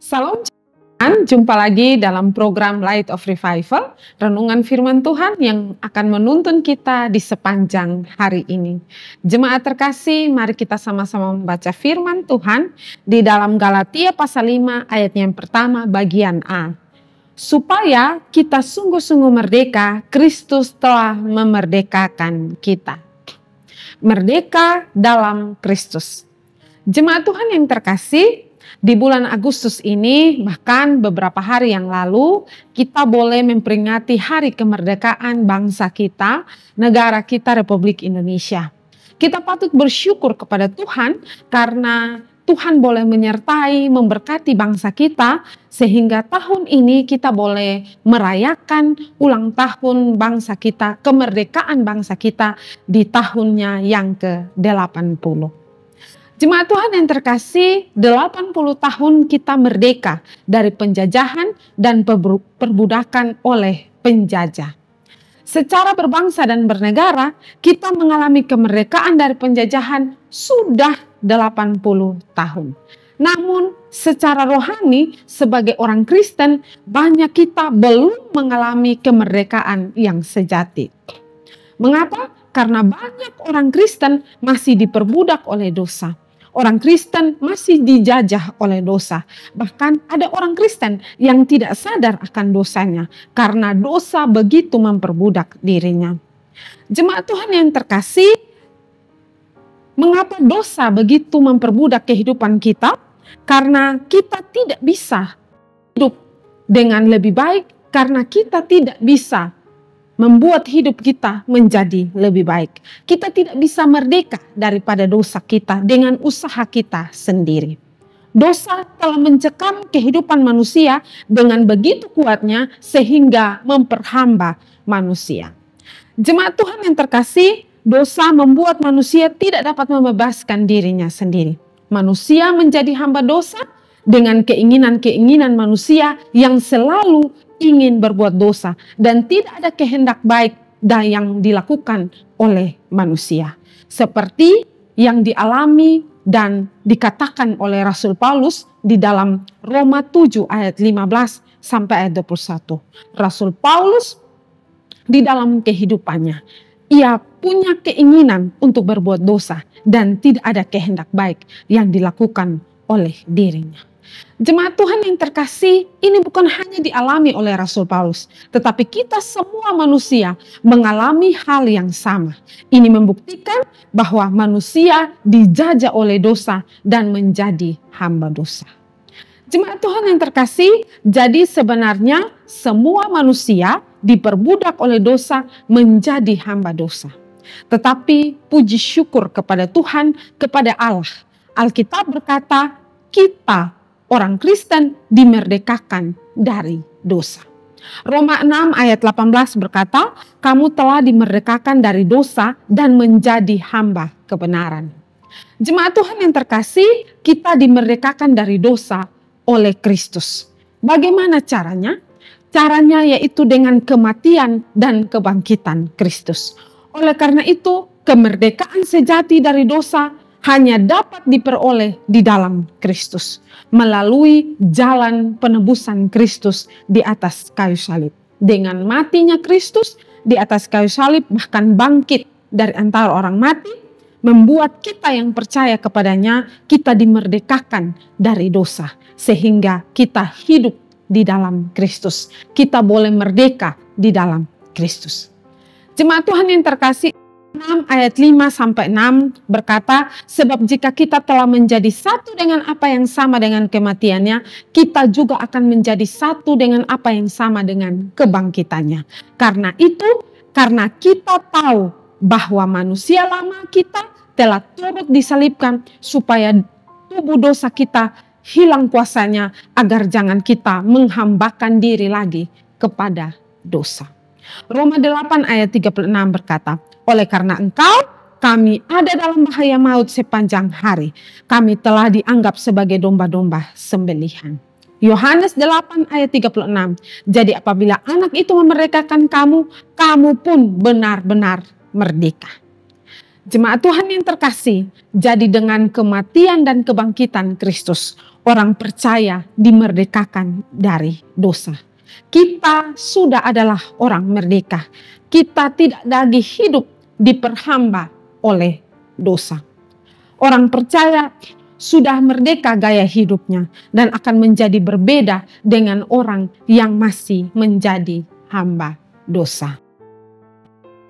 Salam Tuhan, jumpa lagi dalam program Light of Revival, renungan firman Tuhan yang akan menuntun kita di sepanjang hari ini. Jemaat terkasih, mari kita sama-sama membaca firman Tuhan di dalam Galatia pasal 5 ayat yang pertama bagian A. Supaya kita sungguh-sungguh merdeka, Kristus telah memerdekakan kita. Merdeka dalam Kristus. Jemaat Tuhan yang terkasih, di bulan Agustus ini, bahkan beberapa hari yang lalu, kita boleh memperingati hari kemerdekaan bangsa kita, negara kita Republik Indonesia. Kita patut bersyukur kepada Tuhan karena Tuhan boleh menyertai, memberkati bangsa kita, sehingga tahun ini kita boleh merayakan ulang tahun bangsa kita, kemerdekaan bangsa kita di tahunnya yang ke-80. Jemaat Tuhan yang terkasih, 80 tahun kita merdeka dari penjajahan dan perbudakan oleh penjajah. Secara berbangsa dan bernegara, kita mengalami kemerdekaan dari penjajahan sudah 80 tahun. Namun secara rohani sebagai orang Kristen, banyak kita belum mengalami kemerdekaan yang sejati. Mengapa? Karena banyak orang Kristen masih diperbudak oleh dosa. Orang Kristen masih dijajah oleh dosa. Bahkan ada orang Kristen yang tidak sadar akan dosanya karena dosa begitu memperbudak dirinya. Jemaat Tuhan yang terkasih, mengapa dosa begitu memperbudak kehidupan kita? Karena kita tidak bisa hidup dengan lebih baik, karena kita tidak bisa membuat hidup kita menjadi lebih baik. Kita tidak bisa merdeka daripada dosa kita dengan usaha kita sendiri. Dosa telah mencekam kehidupan manusia dengan begitu kuatnya sehingga memperhamba manusia. Jemaat Tuhan yang terkasih, dosa membuat manusia tidak dapat membebaskan dirinya sendiri. Manusia menjadi hamba dosa dengan keinginan-keinginan manusia yang selalu ingin berbuat dosa dan tidak ada kehendak baik yang dilakukan oleh manusia. Seperti yang dialami dan dikatakan oleh Rasul Paulus di dalam Roma 7 ayat 15 sampai ayat 21. Rasul Paulus di dalam kehidupannya, ia punya keinginan untuk berbuat dosa dan tidak ada kehendak baik yang dilakukan oleh dirinya. Jemaat Tuhan yang terkasih, ini bukan hanya dialami oleh Rasul Paulus, tetapi kita semua manusia mengalami hal yang sama. Ini membuktikan bahwa manusia dijajah oleh dosa dan menjadi hamba dosa. Jemaat Tuhan yang terkasih, jadi sebenarnya semua manusia diperbudak oleh dosa menjadi hamba dosa. Tetapi puji syukur kepada Tuhan, kepada Allah. Alkitab berkata, kita orang Kristen dimerdekakan dari dosa. Roma 6 ayat 18 berkata, kamu telah dimerdekakan dari dosa dan menjadi hamba kebenaran. Jemaat Tuhan yang terkasih, kita dimerdekakan dari dosa oleh Kristus. Bagaimana caranya? Caranya yaitu dengan kematian dan kebangkitan Kristus. Oleh karena itu, kemerdekaan sejati dari dosa hanya dapat diperoleh di dalam Kristus melalui jalan penebusan Kristus di atas kayu salib. Dengan matinya Kristus di atas kayu salib, bahkan bangkit dari antara orang mati, membuat kita yang percaya kepadanya, kita dimerdekakan dari dosa sehingga kita hidup di dalam Kristus. Kita boleh merdeka di dalam Kristus. Jemaat Tuhan yang terkasih, 6 ayat 5 sampai 6 berkata, sebab jika kita telah menjadi satu dengan apa yang sama dengan kematiannya, kita juga akan menjadi satu dengan apa yang sama dengan kebangkitannya. Karena itu, karena kita tahu bahwa manusia lama kita telah turut disalibkan supaya tubuh dosa kita hilang kuasanya, agar jangan kita menghambakan diri lagi kepada dosa. Roma 8 ayat 36 berkata, oleh karena engkau, kami ada dalam bahaya maut sepanjang hari. Kami telah dianggap sebagai domba-domba sembelihan. Yohanes 8 ayat 36. Jadi apabila anak itu memerdekakan kamu, kamu pun benar-benar merdeka. Jemaat Tuhan yang terkasih, jadi dengan kematian dan kebangkitan Kristus, orang percaya dimerdekakan dari dosa. Kita sudah adalah orang merdeka. Kita tidak lagi hidup diperhamba oleh dosa. Orang percaya sudah merdeka gaya hidupnya dan akan menjadi berbeda dengan orang yang masih menjadi hamba dosa.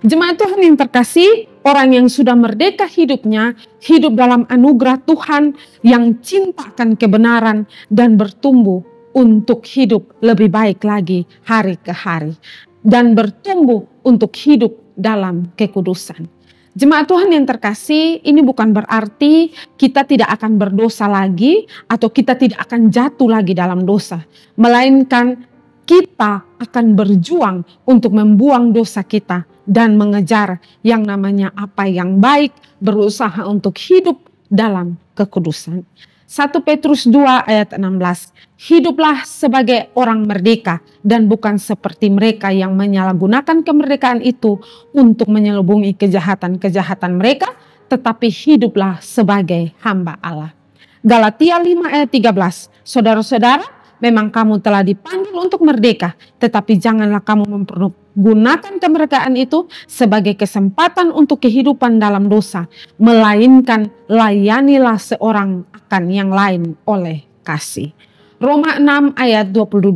Jemaat Tuhan yang terkasih, orang yang sudah merdeka hidupnya, hidup dalam anugerah Tuhan yang cintakan kebenaran dan bertumbuh untuk hidup lebih baik lagi hari ke hari. Dan bertumbuh untuk hidup dalam kekudusan. Jemaat Tuhan yang terkasih, ini bukan berarti kita tidak akan berdosa lagi atau kita tidak akan jatuh lagi dalam dosa. Melainkan kita akan berjuang untuk membuang dosa kita dan mengejar yang namanya apa yang baik, berusaha untuk hidup dalam kekudusan. 1 Petrus 2 ayat 16, hiduplah sebagai orang merdeka dan bukan seperti mereka yang menyalahgunakan kemerdekaan itu untuk menyelubungi kejahatan-kejahatan mereka, tetapi hiduplah sebagai hamba Allah. Galatia 5 ayat 13, saudara-saudara, memang kamu telah dipanggil untuk merdeka, tetapi janganlah kamu mempergunakan kemerdekaan itu sebagai kesempatan untuk kehidupan dalam dosa, melainkan layanilah seorang akan yang lain oleh kasih. Roma 6 ayat 22.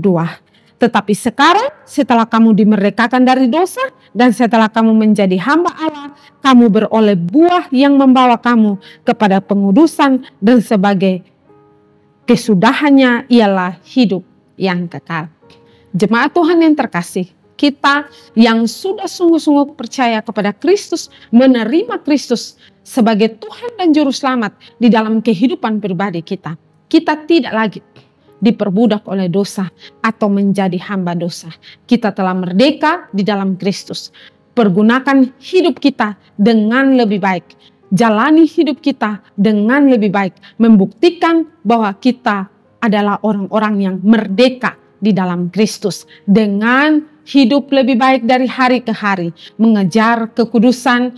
Tetapi sekarang setelah kamu dimerdekakan dari dosa dan setelah kamu menjadi hamba Allah, kamu beroleh buah yang membawa kamu kepada pengudusan dan sebagai kesudahannya ialah hidup yang kekal. Jemaat Tuhan yang terkasih, kita yang sudah sungguh-sungguh percaya kepada Kristus, menerima Kristus sebagai Tuhan dan Juru Selamat di dalam kehidupan pribadi kita. Kita tidak lagi diperbudak oleh dosa atau menjadi hamba dosa. Kita telah merdeka di dalam Kristus. Pergunakan hidup kita dengan lebih baik. Jalani hidup kita dengan lebih baik. Membuktikan bahwa kita adalah orang-orang yang merdeka di dalam Kristus. Dengan hidup lebih baik dari hari ke hari. Mengejar kekudusan,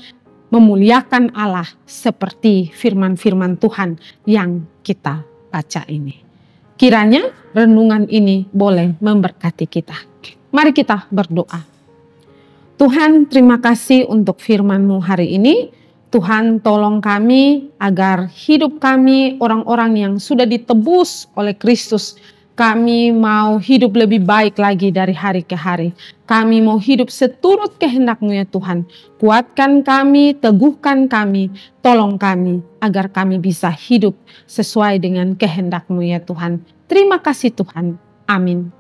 memuliakan Allah seperti firman-firman Tuhan yang kita baca ini. Kiranya renungan ini boleh memberkati kita. Mari kita berdoa. Tuhan, terima kasih untuk firman-Mu hari ini. Tuhan, tolong kami agar hidup kami orang-orang yang sudah ditebus oleh Kristus. Kami mau hidup lebih baik lagi dari hari ke hari. Kami mau hidup seturut kehendak-Mu ya Tuhan. Kuatkan kami, teguhkan kami, tolong kami agar kami bisa hidup sesuai dengan kehendak-Mu ya Tuhan. Terima kasih Tuhan. Amin.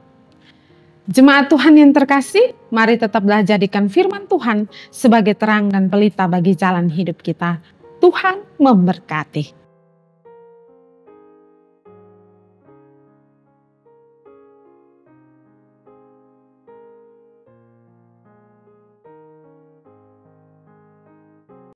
Jemaat Tuhan yang terkasih, mari tetaplah jadikan firman Tuhan sebagai terang dan pelita bagi jalan hidup kita. Tuhan memberkati.